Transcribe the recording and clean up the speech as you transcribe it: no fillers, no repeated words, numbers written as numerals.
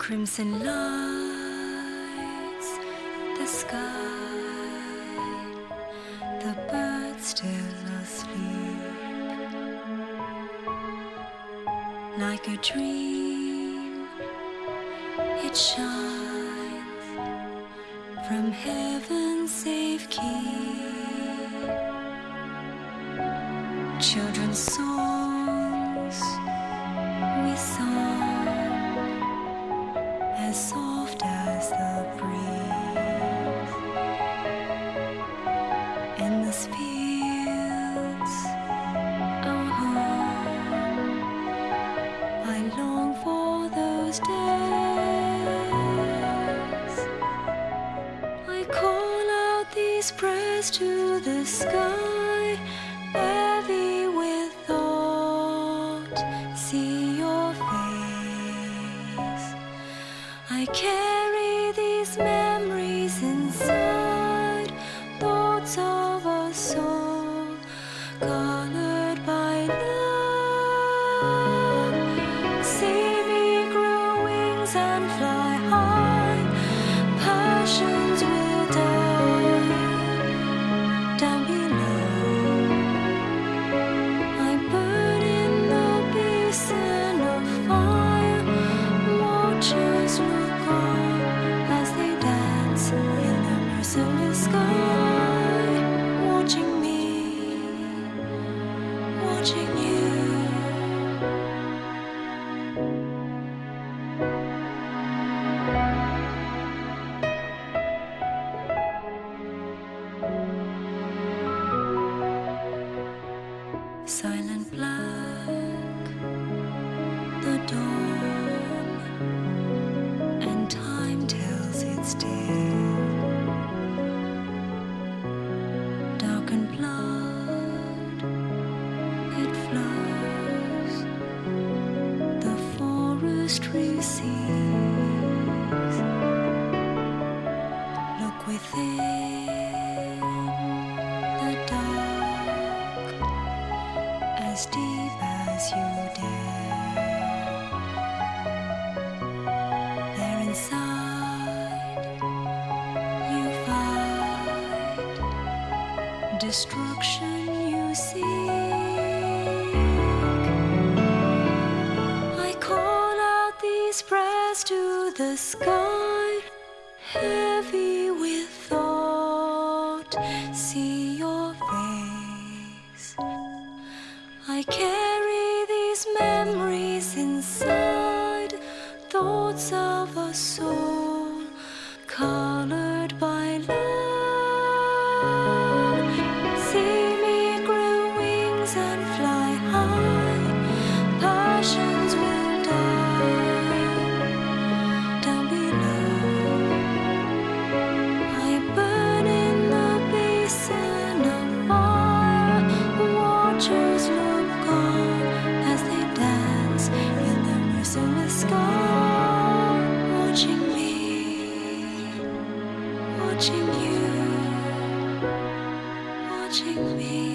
Crimson lights the sky, the birds still asleep. Like a dream, it shines from heaven's safe keep. Children's songs we sung, as soft as the breeze. In this fields, our home, I long for those days. I call out these prayers to the sky, heavy with thought, see your face. I carry these memories inside, thoughts of a soul colored by love. See me grow wings and fly high, passions will die down below. I burn in the basin of fire, watchers look on as they dance in the merciless sky, watching me, watching you. Silent black, the dawn, and time tells its tale. Darkened blood, it flows, the forest receives. Look within the dark, as deep as you dare. There inside you fight, destruction you seek. I call out these prayers to the sky, heavy with thought, see your face. I carry these memories inside, thoughts of a soul colored by love. See me grow wings and fly high, passions will die down below. I burn in the basin of fire, watchers look on as they dance in the merciless sky, watching me, watching you, watching me.